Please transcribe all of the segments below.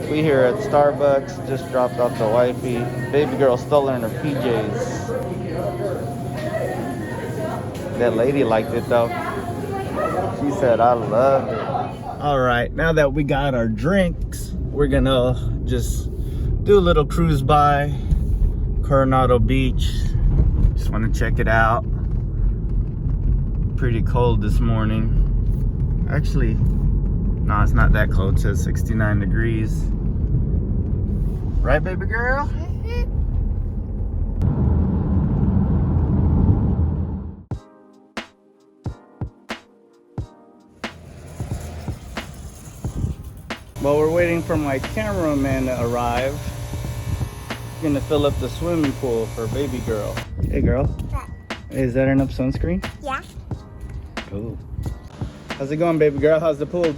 We here at Starbucks, just dropped off the wifey. Baby girl still in her PJs. That lady liked it though. She said, I love it. All right, now that we got our drinks, we're gonna just do a little cruise by Coronado Beach. Just wanna check it out. Pretty cold this morning. Actually, no, it's not that cold. It says 69 degrees. Right, baby girl? Well, we're waiting for my cameraman to arrive. Gonna fill up the swimming pool for baby girl. Hey girl. What? Is that enough sunscreen? Yeah. Cool. How's it going, baby girl? How's the pool?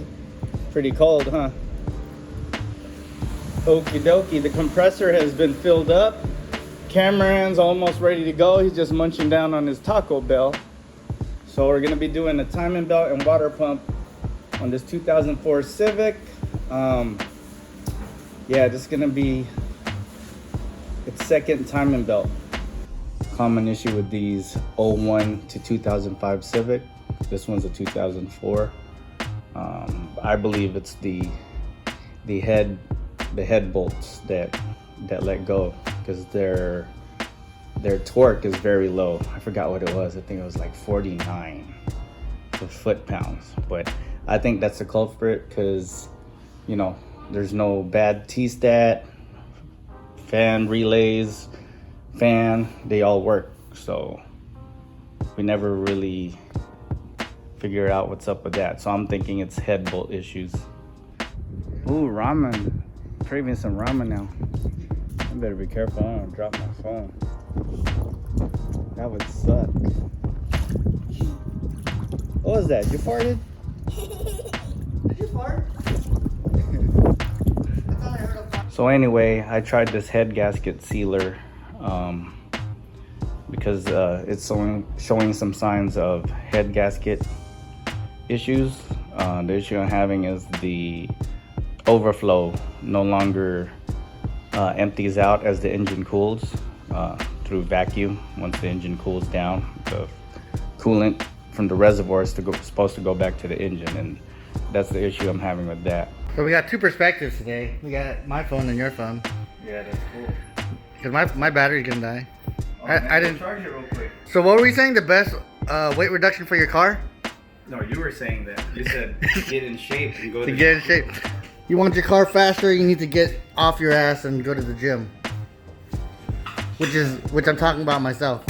Pretty cold, huh? Okie dokie, the compressor has been filled up. Cameraman's almost ready to go. He's just munching down on his Taco Bell. So we're gonna be doing a timing belt and water pump on this 2004 Civic. Yeah, just gonna be its second timing belt. Common issue with these 01 to 2005 Civic. This one's a 2004. I believe it's the head bolts that let go, because their torque is very low. I forgot what it was. I think it was like 49 foot-pounds. But I think that's the culprit, because you know there's no bad T-stat, fan relays, they all work. So we never really figure out what's up with that. So I'm thinking it's head bolt issues. Ooh, ramen. Craving some ramen now. I better be careful. I don't drop my phone. That would suck. What was that? You farted? Did you fart? So anyway, I tried this head gasket sealer because it's showing some signs of head gasket issues. The issue I'm having is the overflow no longer empties out as the engine cools through vacuum. Once the engine cools down, the coolant from the reservoir is supposed to go back to the engine, and that's the issue I'm having with that. So we got two perspectives today. We got my phone and your phone. Yeah, that's cool. Because my battery's gonna die. I didn't charge it real quick. So what were we saying? The best weight reduction for your car? No, you were saying that. You said get in shape and go To get in shape. You want your car faster, you need to get off your ass and go to the gym. Which I'm talking about myself.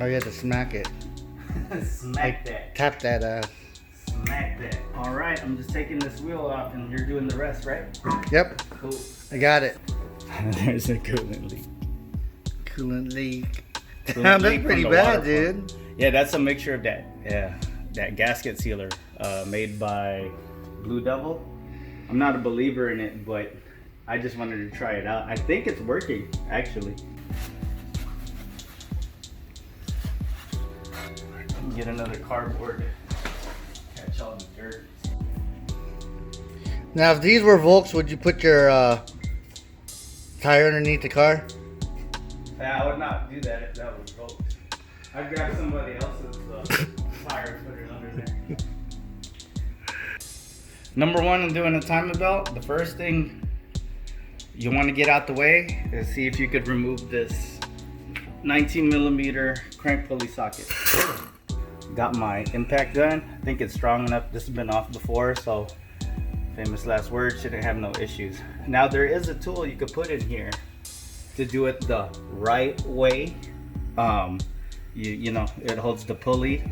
Oh, you have to smack it. Smack that. Tap that ass. Smack that. All right, I'm just taking this wheel off and you're doing the rest, right? Yep. Cool. I got it. There's a coolant leak. Coolant leak. Coolant That's leak pretty from the bad, water pump. dude. Yeah, that's a mixture of that. Yeah, that gasket sealer made by Blue Devil. I'm not a believer in it, but I just wanted to try it out. I think it's working, actually. Get another cardboard to catch all the dirt. Now, if these were Volks, would you put your tire underneath the car? I would not do that if that was Volt. I'd grab somebody else's tire and put it under there. Number one in doing a timing belt, the first thing you want to get out the way is see if you could remove this 19mm crank pulley socket. Got my impact gun. I think it's strong enough. This has been off before, so famous last words, shouldn't have no issues. Now there is a tool you could put in here to do it the right way. You know, it holds the pulley,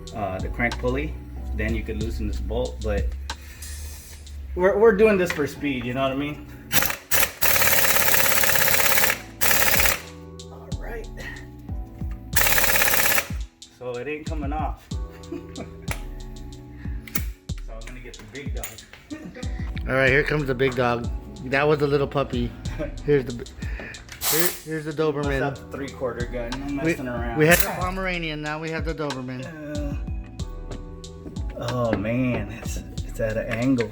the crank pulley. Then you could loosen this bolt, but we're doing this for speed, you know what I mean? All right. So it ain't coming off. So I'm gonna get the big dog. All right, here comes the big dog. That was the little puppy. Here's the Doberman. What's up, 3/4 gun? I'm messing around. We had the Pomeranian, now we have the Doberman. Oh man, it's at an angle.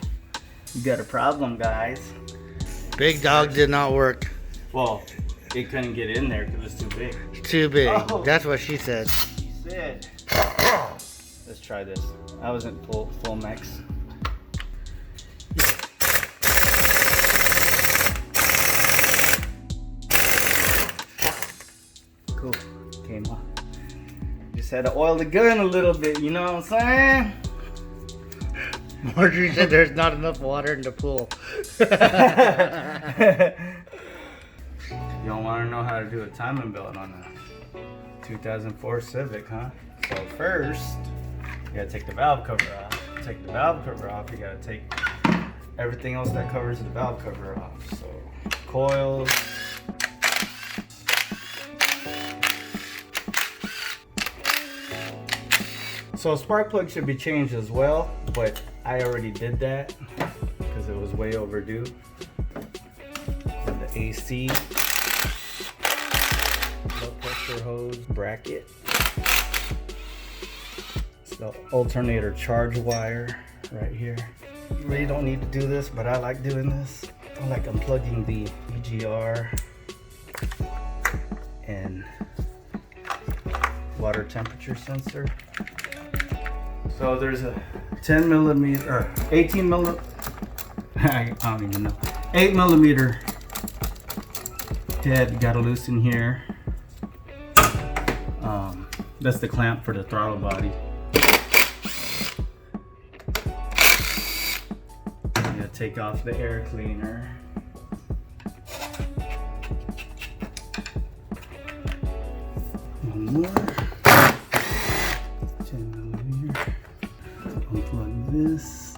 You got a problem, guys. Big dog did not work. Well, it couldn't get in there because it's too big. Too big. Oh. That's what she said. She said. Let's try this. I wasn't full max. Cool. Came off. Just had to oil the gun a little bit, you know what I'm saying? Marjorie said there's not enough water in the pool. You don't want to know how to do a timing belt on a 2004 Civic, huh? So first, you gotta take the valve cover off. Take the valve cover off, you gotta take everything else that covers the valve cover off. So coils, so spark plug should be changed as well, but I already did that because it was way overdue. And the AC, low pressure hose bracket, it's the alternator charge wire right here. You really don't need to do this, but I like doing this. I like unplugging the EGR and water temperature sensor. So there's a 10 millimeter, or 18 millimeter, I don't even know, 8 millimeter head, gotta loosen here. That's the clamp for the throttle body. You gotta take off the air cleaner. One more. 10 millimeter. Unplug this.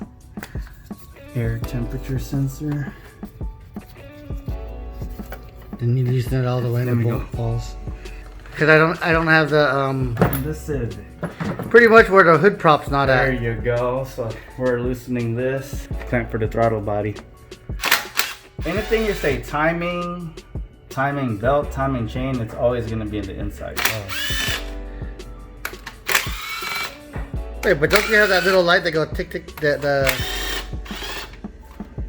Air temperature sensor. Didn't you loosen it all the way There we to go. bolt falls? Because I don't have The Civic. pretty much where the hood prop's not There at. you go. So we're loosening this. Clamp for the throttle body. Anything you say timing belt, timing chain, it's always gonna be in the inside. Wait, but don't you have that little light that goes tick tick? The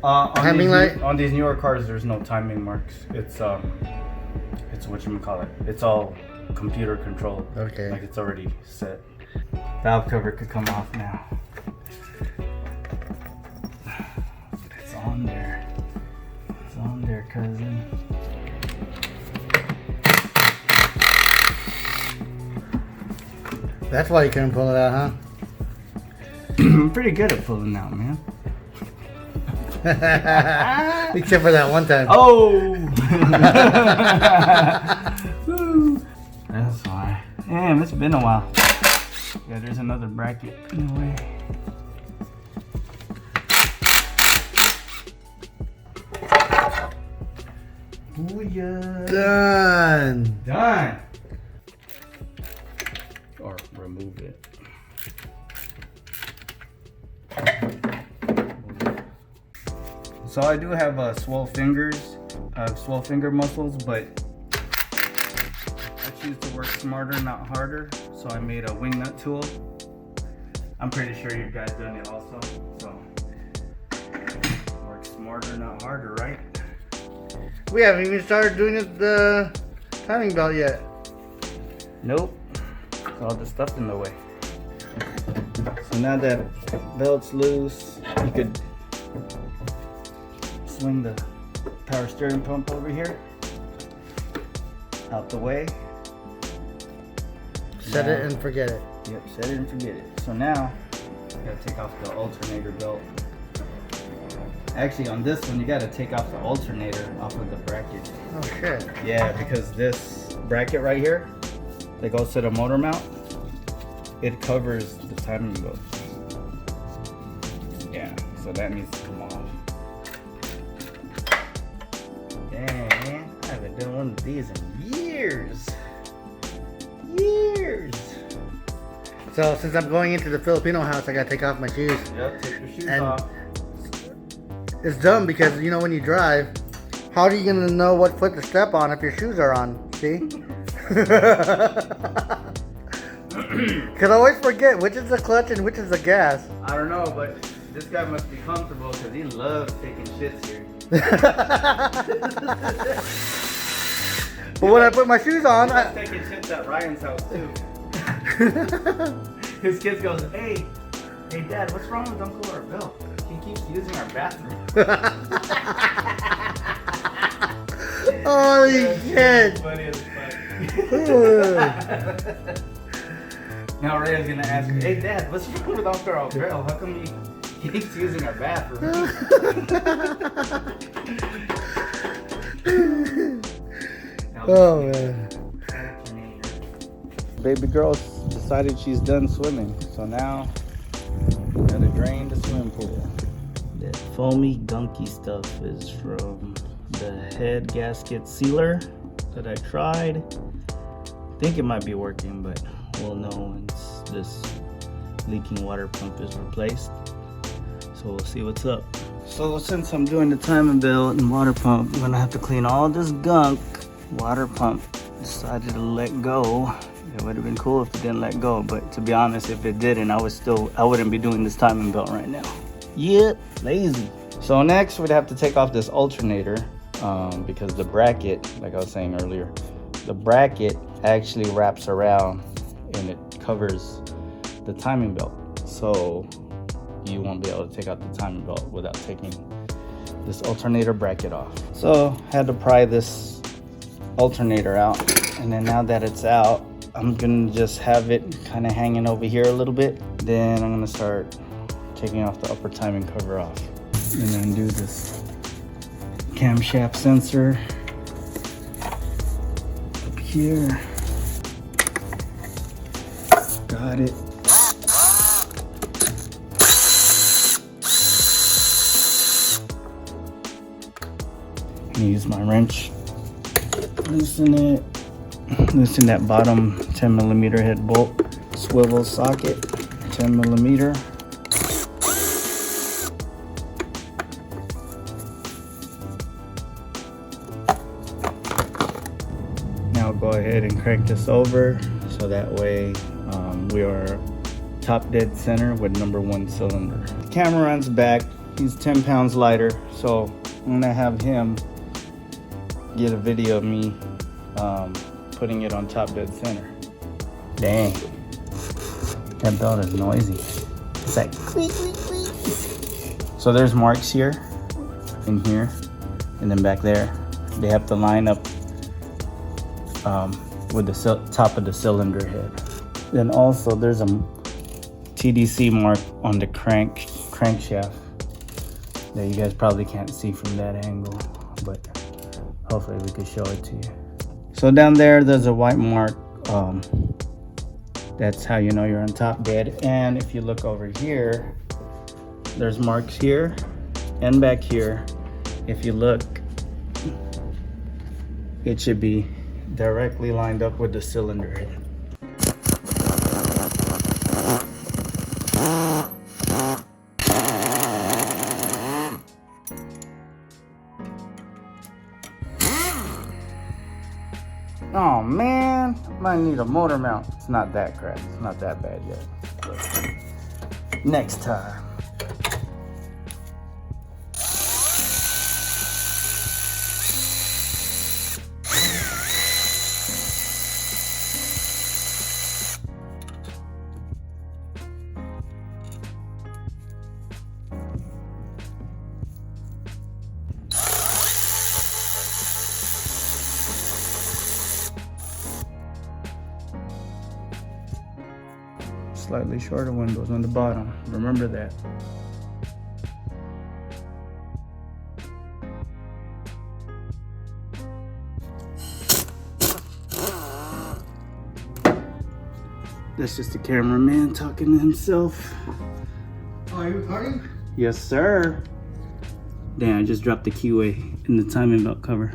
timing light? On these newer cars, there's no timing marks. It's whatchamacallit. It's all computer controlled. Okay. Like it's already set. Valve cover could come off now. It's on there. It's on there, cousin. That's why you couldn't pull it out, huh? I'm pretty good at pulling out, man. Except for that one time. Oh! Woo. That's why. Damn, it's been a while. Yeah, there's another bracket in the way. Booyah! Done. Done! Or remove it. So I do have swole fingers, swole finger muscles, but I choose to work smarter, not harder. So I made a wing nut tool. I'm pretty sure you guys done it also. So work smarter, not harder, right? We haven't even started doing the timing belt yet. Nope. It's all the stuff in the way. So now that belt's loose, you could swing the power steering pump over here, out the way. Set it and forget it. Yep, set it and forget it. So now, you gotta take off the alternator belt. Actually, on this one, you gotta take off the alternator off of the bracket. Oh shit. Yeah, because this bracket right here, that goes to the motor mount, it covers the timing belt. Yeah, so that needs to come off. Dang, I haven't done one of these in years. Years. So since I'm going into the Filipino house, I gotta take off my shoes. Yep, take your shoes And- off. It's dumb because you know when you drive, how are you gonna know what foot to step on if your shoes are on? See? Cause I always forget which is the clutch and which is the gas. I don't know, but this guy must be comfortable because he loves taking shits here. But when I put my shoes on, He loves taking shits at Ryan's house too. His kids goes, hey Dad, what's wrong with Uncle or Bill? He keeps using our bathroom. Holy shit! Funny as fuck. Now Ray's gonna ask me, hey Dad, what's wrong with Uncle or Bill? How come he keeps using our bathroom? Oh man. Baby girl decided she's done swimming, so now gotta drain the swimming pool. That foamy gunky stuff is from the head gasket sealer that I tried. I think it might be working, but we'll know once this leaking water pump is replaced. So we'll see what's up. So since I'm doing the timing belt and water pump, I'm gonna have to clean all this gunk. Water pump decided to let go. It would have been cool if it didn't let go, but to be honest, if it didn't, I wouldn't be doing this timing belt right now. Yep, lazy. So next we'd have to take off this alternator because the bracket, like I was saying earlier, the bracket actually wraps around and it covers the timing belt. So you won't be able to take out the timing belt without taking this alternator bracket off. So had to pry this alternator out, and then now that it's out, I'm gonna just have it kind of hanging over here a little bit. Then I'm gonna start taking off the upper timing cover off, and then do this camshaft sensor up here. Got it. Use my wrench, loosen it, loosen that bottom 10mm head bolt, swivel socket, 10mm. Now go ahead and crank this over so that way we are top dead center with #1 cylinder. The camera runs back, he's 10 pounds lighter, so I'm gonna have him get a video of me putting it on top dead center. Dang, that belt is noisy. It's like click, click, click. So there's marks here, in here, and then back there. They have to line up with the top of the cylinder head. Then also there's a TDC mark on the crankshaft that you guys probably can't see from that angle, but hopefully we could show it to you. So down there's a white mark. That's how you know you're on top dead. And if you look over here, there's marks here and back here. If you look, it should be directly lined up with the cylinder head. Oh man, might need a motor mount. It's not that cracked. It's not that bad yet. But next time. Slightly shorter windows on the bottom. Remember that. That's just the cameraman talking to himself. Oh, are you recording? Yes, sir. Damn, I just dropped the keyway in the timing belt cover.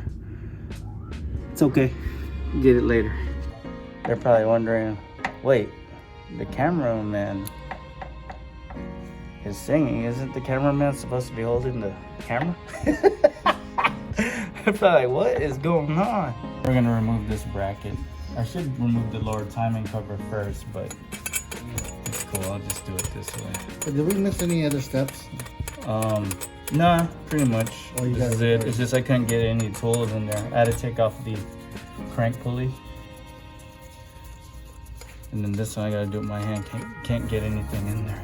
It's okay. Get it later. They're probably wondering, wait, the cameraman is singing. Isn't the cameraman supposed to be holding the camera? They're probably like, what is going on? We're gonna remove this bracket I should remove the lower timing cover first, but it's cool. I'll just do it this way. But did we miss any other steps? Nah, pretty much. Oh, you This is got it. It's just I couldn't get any tools in there. I had to take off the crank pulley. And then this one I gotta do it with my hand. Can't get anything in there.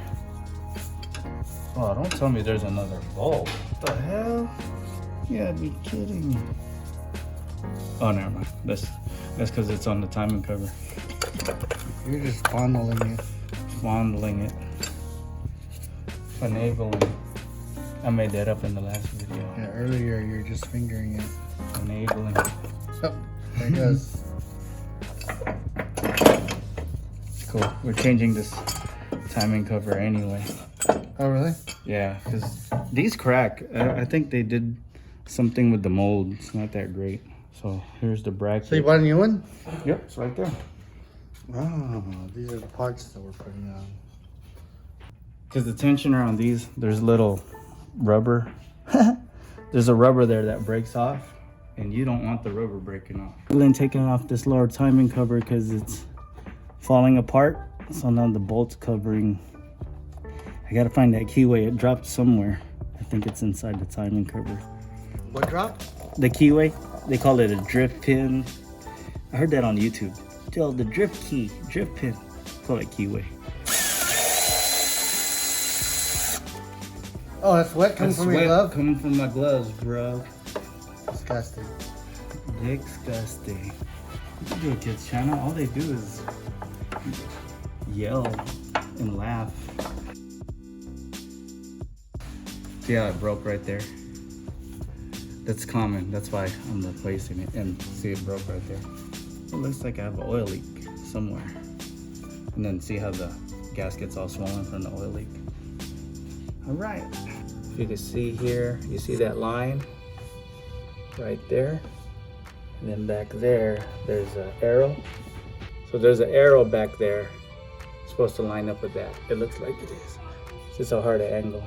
Oh, don't tell me there's another bolt. What the hell? You gotta be kidding me. Oh, never mind. That's because it's on the timing cover. You're just fondling it. Fondling it. Finagling. I made that up in the last video. Yeah, earlier you're just fingering it. Finagling. Oh, there it goes. Cool. We're changing this timing cover anyway. Oh, really? Yeah, because these crack. I think they did something with the mold. It's not that great. So here's the bracket. So you bought a new one? Yep, it's right there. Oh, these are the parts that we're putting on. Because the tensioner on these, there's little rubber. There's a rubber there that breaks off, and you don't want the rubber breaking off. We're then taking off this lower timing cover because it's falling apart. So now the bolt's covering. I gotta find that keyway. It dropped somewhere. I think it's inside the timing cover. What dropped? The keyway. They call it a drift pin. I heard that on YouTube. Tell the drift key, drift pin. Call it keyway. Oh, that's sweat coming from your glove? Coming from my gloves, bro. Disgusting. Disgusting. What you do a kids channel? All they do is yell and laugh. See how it broke right there? That's common. That's why I'm replacing it. And see, it broke right there. It looks like I have an oil leak somewhere. And then see how the gasket's all swollen from the oil leak. All right. If you can see here, you see that line right there. And then back there, there's an arrow. So there's an arrow back there. It's supposed to line up with that. It looks like it is. It's just a hard angle.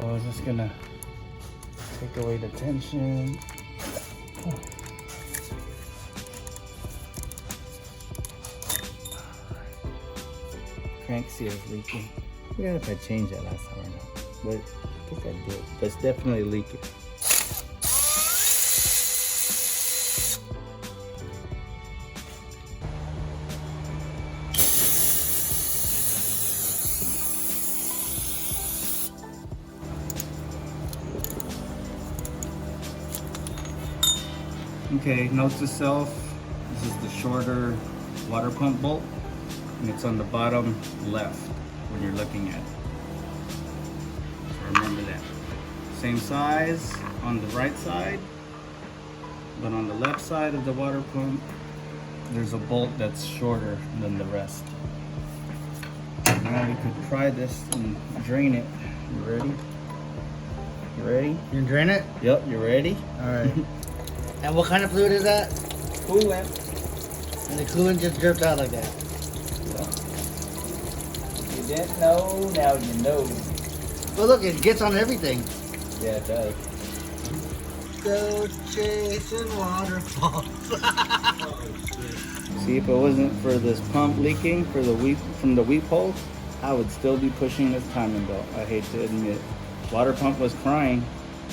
I was just gonna take away the tension. Oh. Crank seal is leaking. I forgot if I changed that last time or not, but I think I did. But it's definitely leaking. Okay, note to self, this is the shorter water pump bolt, and it's on the bottom left when you're looking at it. So remember that. Same size on the right side, but on the left side of the water pump, there's a bolt that's shorter than the rest. Now we could pry this and drain it. You ready? You ready? You can drain it? Yep, you ready? Alright. And what kind of fluid is that? Coolant. And the coolant just dripped out like that. You didn't know, now you know. Oh look, it gets on everything. Yeah, it does. Go chasing waterfalls. See, if it wasn't for this pump leaking from the weep hole, I would still be pushing this timing belt. I hate to admit. Water pump was crying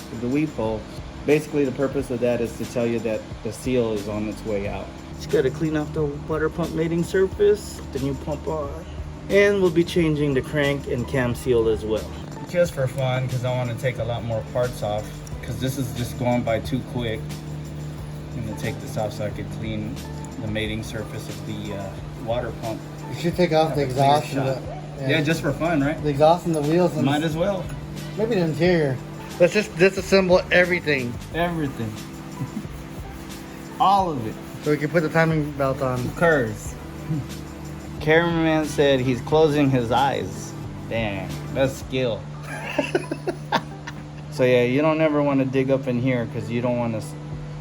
with the weep hole. Basically, the purpose of that is to tell you that the seal is on its way out. Just gotta clean off the water pump mating surface, the new pump on. And we'll be changing the crank and cam seal as well. Just for fun, because I want to take a lot more parts off, because this is just going by too quick. I'm gonna take this off so I could clean the mating surface of the water pump. You should take off the exhaust and the... Yeah, just for fun, right? The exhaust and the wheels. And might as well. Maybe the interior. Let's just disassemble everything. Everything. All of it. So we can put the timing belt on. Who cares? Cameraman said he's closing his eyes. Damn, that's skill. So yeah, you don't ever want to dig up in here because you don't want to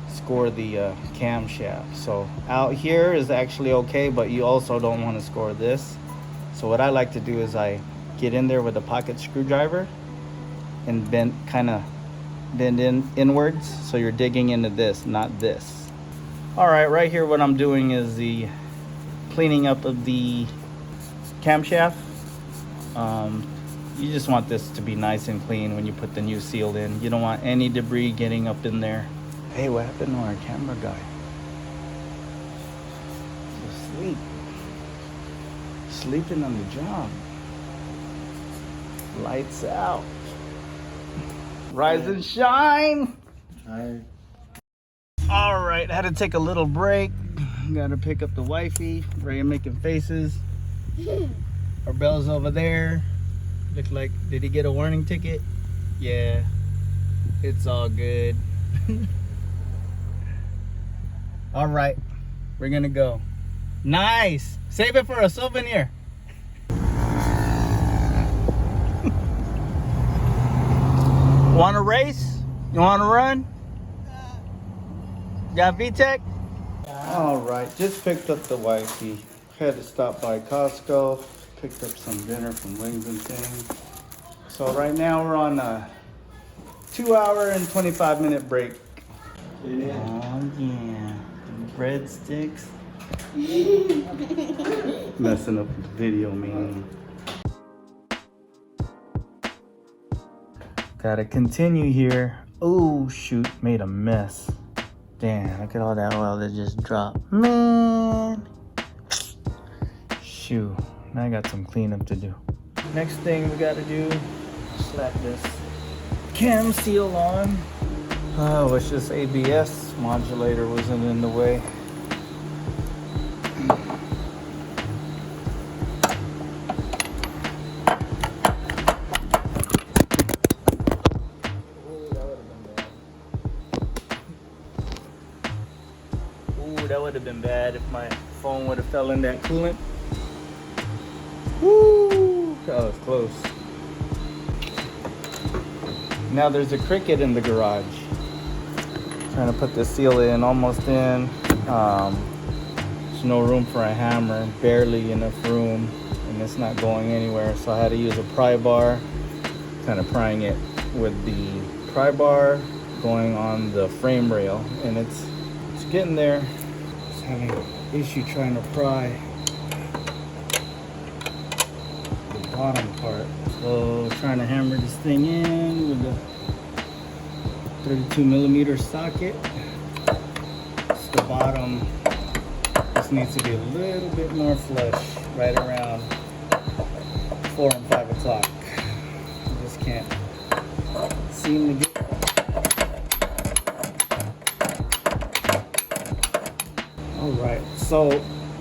score the camshaft. So out here is actually okay, but you also don't want to score this. So what I like to do is I get in there with a pocket screwdriver and bend in inwards, so you're digging into this, not this. All right, right here what I'm doing is the cleaning up of the camshaft. You just want this to be nice and clean when you put the new seal in. You don't want any debris getting up in there. Hey, what happened to our camera guy? He's asleep. Sleeping on the job. Lights out. Rise and shine. All right, had to take a little break. Gotta pick up the wifey. Ray making faces. Our Bell's over there. Look like, did he get a warning ticket? Yeah, it's all good. All right, we're gonna go. Nice. Save it for a souvenir. Want to race? You want to run? Got VTEC? All right, just picked up the wifey. Had to stop by Costco. Picked up some dinner from Wings and Things. So right now we're on a 2-hour and 25-minute break. Yeah. Oh yeah, breadsticks. Messing up the video, man. Gotta continue here. Oh shoot, made a mess. Damn, look at all that oil that just dropped. Man. Shoot, now I got some cleanup to do. Next thing we gotta do, slap this cam seal on. Oh, it's just ABS modulator wasn't in the way. That would have been bad if my phone would have fell in that coolant. Woo! That was close. Now there's a cricket in the garage. Trying to put the seal in, almost in. There's no room for a hammer, barely enough room, and it's not going anywhere. So I had to use a pry bar, kind of prying it with the pry bar going on the frame rail, and it's getting there. Having an issue trying to pry the bottom part. So trying to hammer this thing in with the 32mm socket. So the bottom just needs to be a little bit more flush, right around 4 and 5 o'clock. I just can't seem to get. Alright, so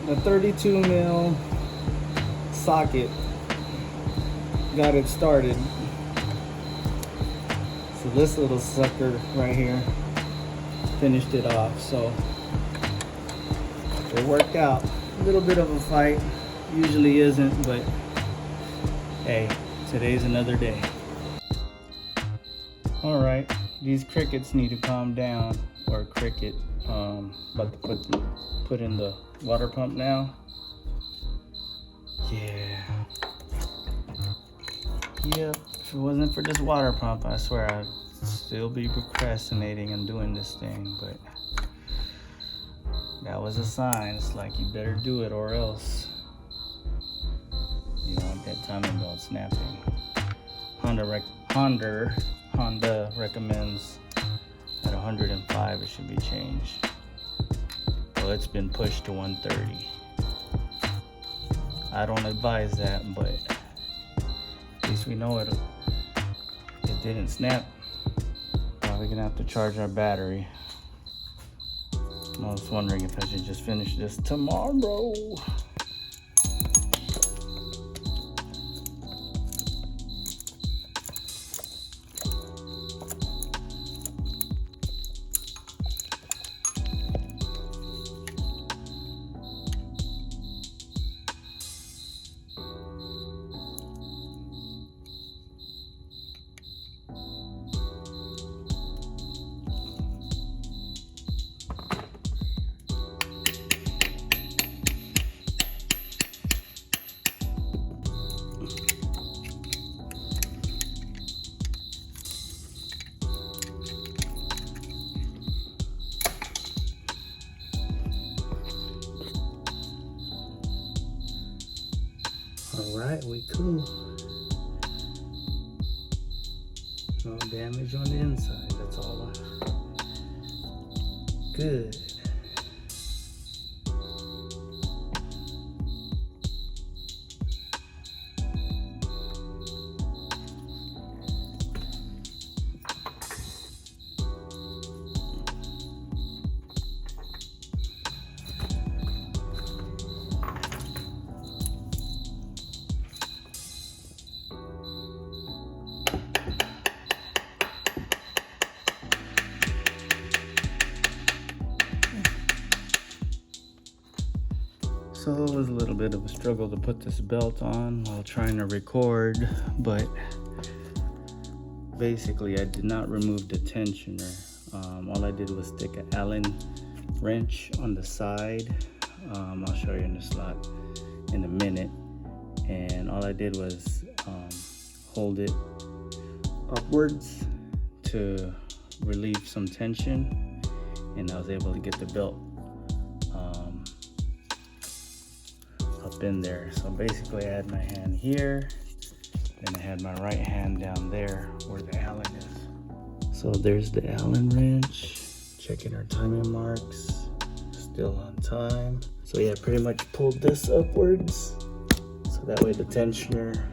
the 32mm socket got it started. So this little sucker right here finished it off. So it worked out. A little bit of a fight, usually isn't, but hey, today's another day. Alright, these crickets need to calm down, or cricket. About to put in the water pump now. Yeah. Yep. If it wasn't for this water pump, I swear I'd still be procrastinating and doing this thing. But that was a sign. It's like you better do it or else you don't want that timing belt snapping. Honda recommends at 105 it should be changed. Well, it's been pushed to 130. I don't advise that, but at least we know it didn't snap. Probably gonna have to charge our battery. I was wondering if I should just finish this tomorrow. cool. No damage on the inside, that's all good. So it was a little bit of a struggle to put this belt on while trying to record, but basically I did not remove the tensioner. All I did was stick an Allen wrench on the side. I'll show you in the slot in a minute. And all I did was hold it upwards to relieve some tension, and I was able to get the belt up in there. So basically I had my hand here, and I had my right hand down there where the Allen is. So there's the Allen wrench, checking our timing marks, still on time. So yeah, pretty much pulled this upwards, so that way the tensioner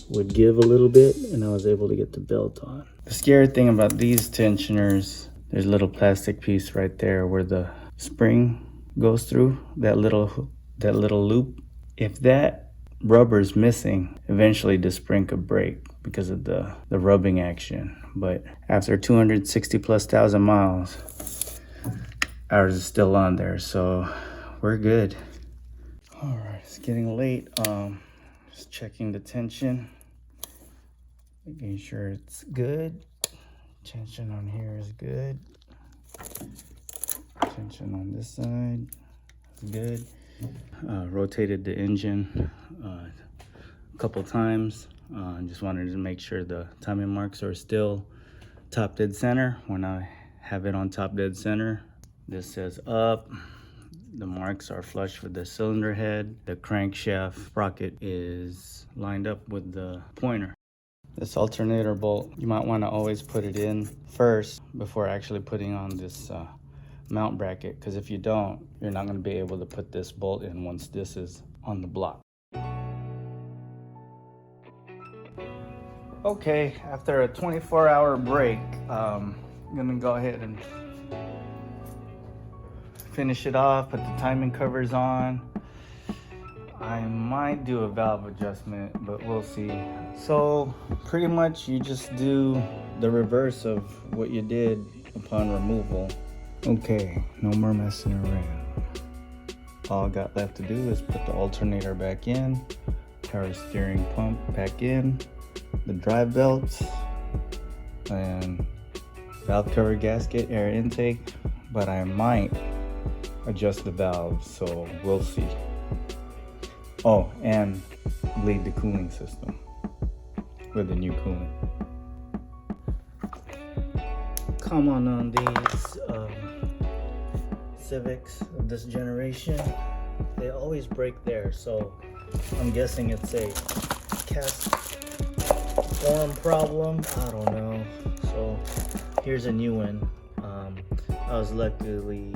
would give a little bit, and I was able to get the belt on. The scary thing about these tensioners, there's a little plastic piece right there where the spring goes through, that little loop. If that rubber is missing, eventually the spring could break because of the rubbing action. But after 260 plus thousand miles, ours is still on there, so we're good. All right, it's getting late. Just checking the tension, making sure it's good. Tension on here is good. Tension on this side is good. Rotated the engine a couple times. Just wanted to make sure the timing marks are still top dead center. When I have it on top dead center, this says up. The marks are flush with the cylinder head. The crankshaft sprocket is lined up with the pointer. This alternator bolt, you might want to always put it in first before actually putting on this mount bracket, because if you don't, you're not going to be able to put this bolt in once this is on the block. Okay, after a 24-hour break, I'm gonna go ahead and finish it off, put the timing covers on. I might do a valve adjustment, but we'll see. So pretty much you just do the reverse of what you did upon removal. Okay, no more messing around. All I got left to do is put the alternator back in, power steering pump back in, the drive belts, and valve cover gasket, air intake, but I might adjust the valves, so we'll see. Oh, and bleed the cooling system with the new coolant. Comment on these Civics of this generation, they always break there, so I'm guessing it's a cast form problem. I don't know. So here's a new one. I was luckily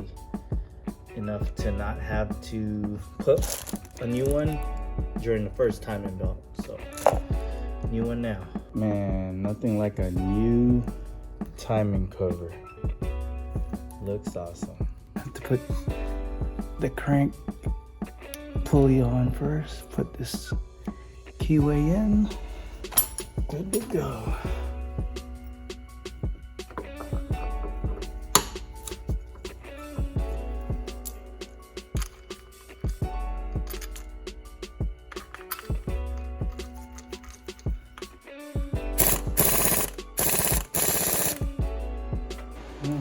enough to not have to put a new one during the first timing belt, so new one now. Man, nothing like a new timing cover. Looks awesome. I have to put the crank pulley on first, put this keyway in. Good to go.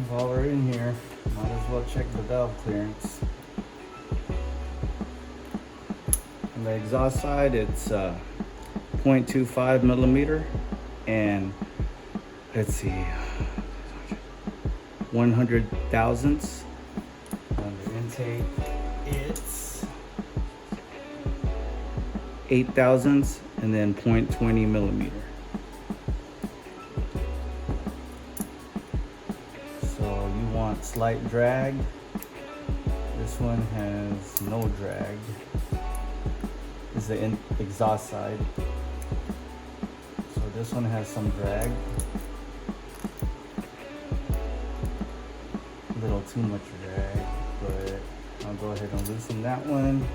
While we're in here, might as well check the valve clearance. On the exhaust side, it's 0.25 millimeter, and let's see, 100 thousandths. On the intake, it's 8 thousandths, and then 0.20 millimeter. So you want slight drag. This one has no drag. This is the exhaust side. So this one has some drag. A little too much drag, but I'll go ahead and loosen that one.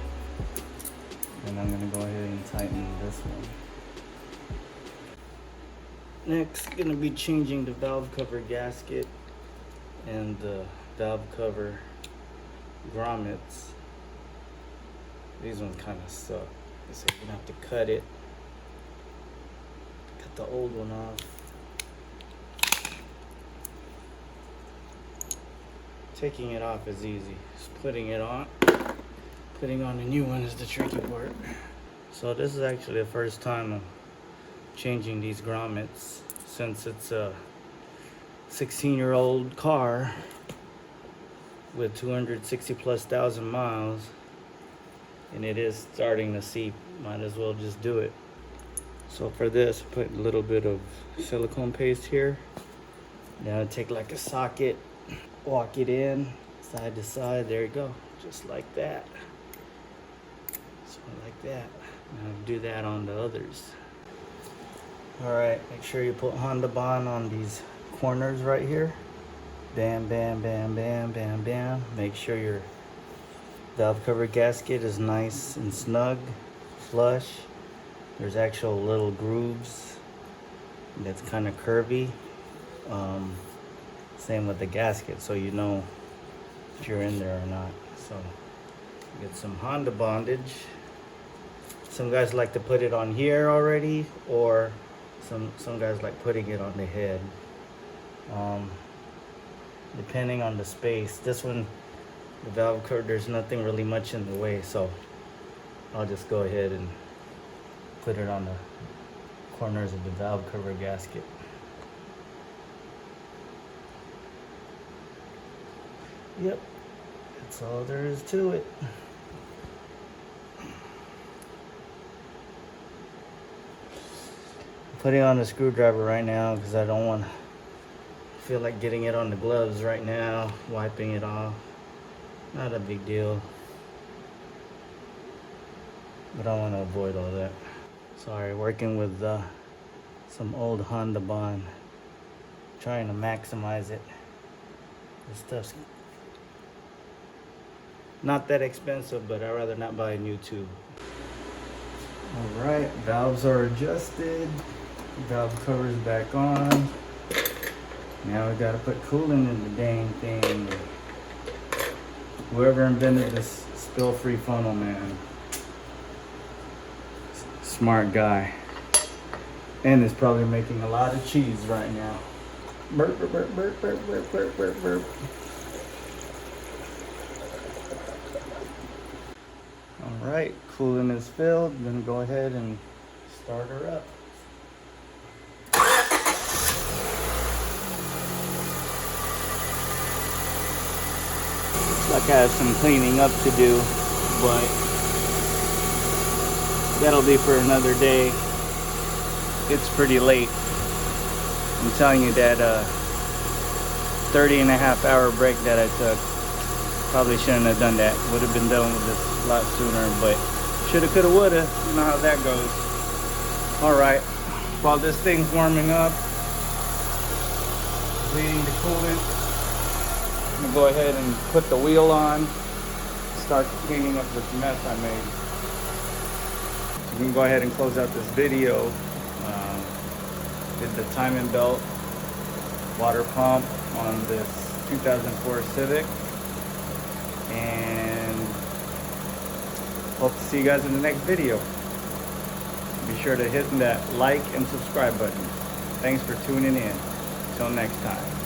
And I'm gonna go ahead and tighten this one. Next, gonna be changing the valve cover gasket and the valve cover grommets. These ones kind of suck, so you're gonna have to cut it. Cut the old one off. Taking it off is easy. Just putting it on. Putting on a new one is the tricky part. So this is actually the first time I'm changing these grommets since it's a 16-year-old car with 260,000+ miles, and it is starting to seep. Might as well just do it. So for this, put a little bit of silicone paste here. Now take like a socket, walk it in side to side. There you go, just like that. So like that. Now do that on the others. All right, make sure you put Honda Bond on these corners right here. Bam, bam, bam, bam, bam, bam. Make sure your valve cover gasket is nice and snug, flush. There's actual little grooves that's kind of curvy. Same with the gasket, so you know if you're in there or not. So get some Honda bondage. Some guys like to put it on here already, or some guys like putting it on the head. Depending on the space. This one, the valve cover, there's nothing really much in the way, so I'll just go ahead and put it on the corners of the valve cover gasket. Yep, that's all there is to it. Putting on the screwdriver right now because I don't want to feel like getting it on the gloves right now, wiping it off. Not a big deal, but I want to avoid all that. Sorry, working with some old Honda Bond, trying to maximize it. This stuff's not that expensive, but I'd rather not buy a new tube. All right, valves are adjusted. Valve cover's back on. Now we gotta put coolant in the dang thing. Whoever invented this spill-free funnel, man, smart guy. And is probably making a lot of cheese right now. Burp, burp, burp, burp, burp, burp, burp, burp, burp. All right, coolant is filled. I'm gonna go ahead and start her up. Looks like I have some cleaning up to do, but that'll be for another day. It's pretty late. I'm telling you that 30.5-hour break that I took, probably shouldn't have done that. Would have been done with this a lot sooner, but shoulda, coulda, woulda. You know how that goes. All right, while this thing's warming up, bleeding the coolant, I'm gonna go ahead and put the wheel on, start cleaning up this mess I made. We can go ahead and close out this video. Did the timing belt water pump on this 2004 Civic, and hope to see you guys in the next video. Be sure to hit that like and subscribe button. Thanks for tuning in. Until next time.